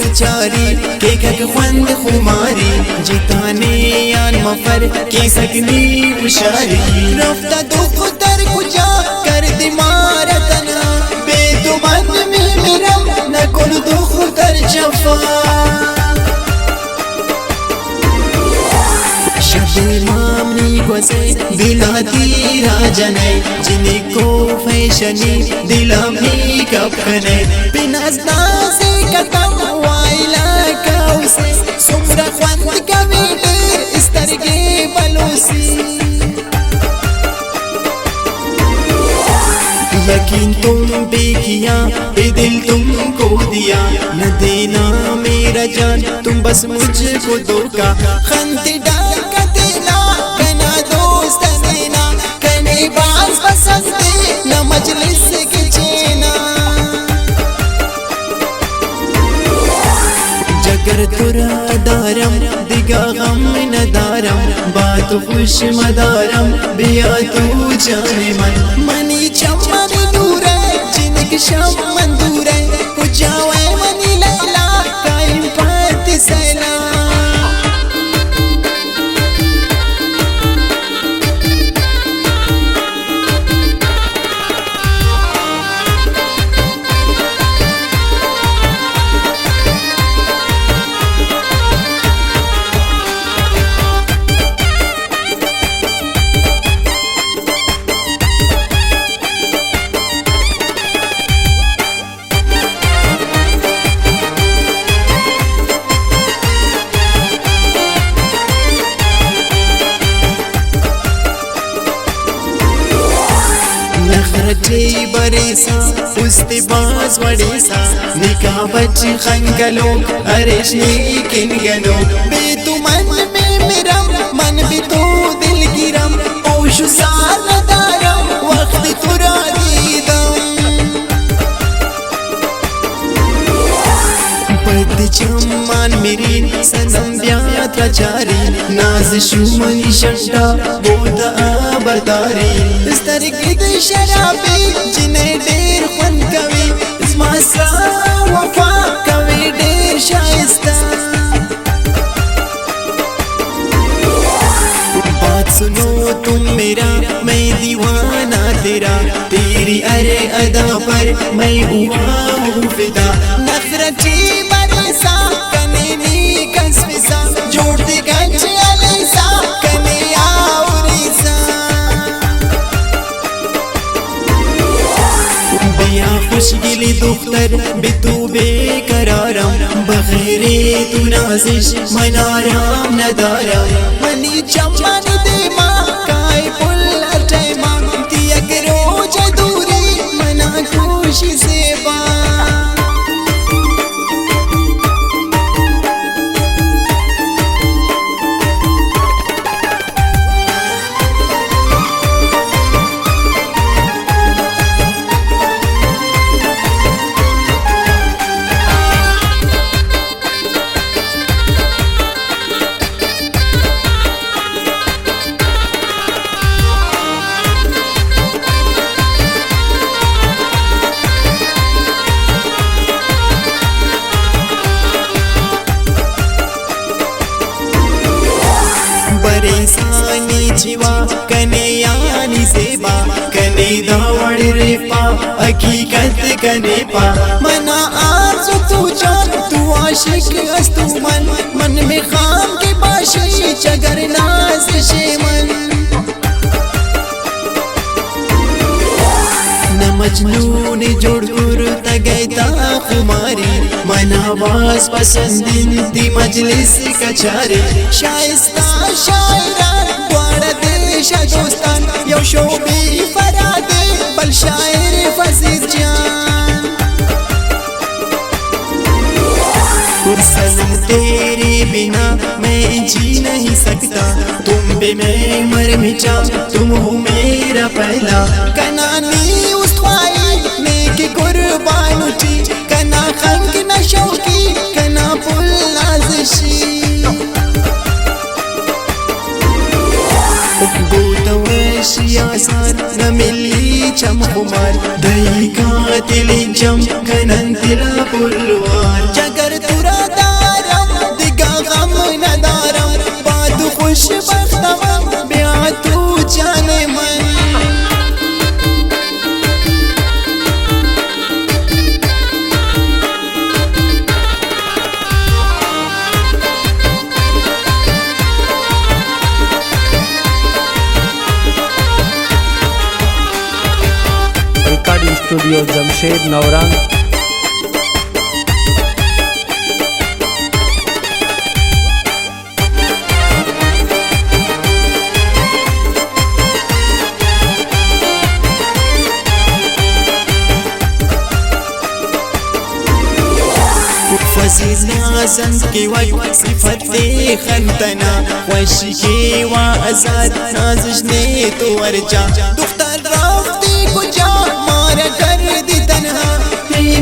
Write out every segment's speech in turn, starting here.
कचारी के घक खुंद खुमारी जिताने यान मफर के सकनी उशारी रफ्ता दुख दर कुजा कर दिमार तना बेदुमन में मेरा न कुल दुख दर जफा मामनी गुसे दिलाती राजने जिनको फैशनी दिला भी कपने बिनास्ता से कतम वाइला काउसे सुमरा ख्वांद का बेटर इस तरके बलोसी यकीन तुम पे किया ये दिल तुमको दिया न देना मेरा जान तुम बस मुझको धोखा खंती डाल का देना कहना दोस्त देना कहने बाज पसंद न मजलिस के चेना जगर तुरा दारम दिगा गम न दारम बात खुश मदारम बिया तू जाने मन मनी चमन दूर है जिनक शमन दूर है पुजावे मनी लैला कायम पात सैला नखरचे बरेसा उस्ते बाज वडेसा निकाह बच खंगलो अरेशने किनगलो बेतु मन में मेरा मन भी तो दिल गिरम ओशु साल दारम वक्त तुरा दीदम पद चम्मान मेरी सनम ब्यात रचारी नाज शुमनी शंटा बोध आबदारी इस तरह की शराबी जिन्हें देर फन कवि इस मासा वफा कवि देर शाइस्ता बात सुनो तुम मेरा मैं दीवाना तेरा तेरी अरे अदा पर मैं हुआ हूँ फिदा नफरती बरसा कने नी कसमिसा जोड़ते गंज अलेसा कने आवरीसा बिया खुशगिली दुख्तर बितू बेकरारम बगैरे तू नाजिश मनाराम नदारा मनी चमन दे माँ काय पुल अटैमा दिया करो जदूरी मना खुशी से बा परेशानी जीवा कने यानी सेवा कने दावड़ रेपा हकीकत कने पा मना आरज़ू तू जान तू आशिक अस्तु मन मन में खाम के बाशी चगर नाज शेमन न मजनून जोड़ गुर तगैता खुमारी मनावास पसंदीन दी मजलिस कचारी शाइस्ता शायरा द्वारा देश दोस्तान यो शोबी फरादे बल शायर फजीज जान सनम तेरे बिना मैं जी नहीं सकता तुम पे मैं मर मिटा तुम हो मेरा पहला कनानी उस्वाई नेकी कुर्बान उठी कना खंग न शौकी कना पुल नाज़शी न मिली चम कुमार दही का तिल जम कनंतिला पुलवार जग स्टूडियो जमशेद नौरान। फजील नाज़न की वक्त सिफत खंतना वशी के वा आजाद नाज़िश ने तो अर्जा दुख्तर राफ्ती कुजा मारा कर दी तन्हा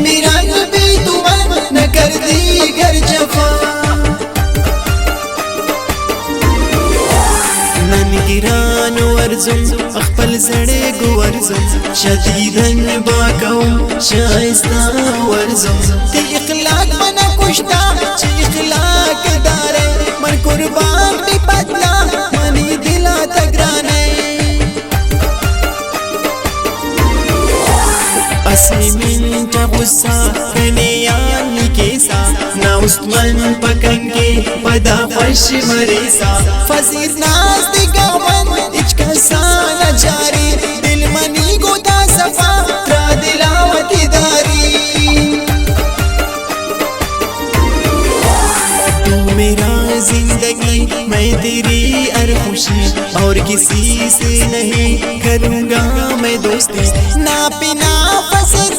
मेरा भी तुमन न कर दी घर जफा नन गिरान वर्जुम अखपल जड़े गुवर्जुम शदीदन बाकौम शाइस्ता वर्जुम ती इखलाक मना कुश्ता ची इखलाक दारे मन कुर्बान ती बदला मनी दिला तगराने असी मिनटा गुस्सा कने यानी केसा ना उस्मान पकंगे पदा फश मरेसा फजीर नाज दिगावन इचका साना जारी दिल मनी गोता सफा त्रा दिलावती दारी तू मेरा जिंदगी मैं तेरी अर खुशी और किसी से नहीं करूँगा मैं दोस्ती ना पिना फसर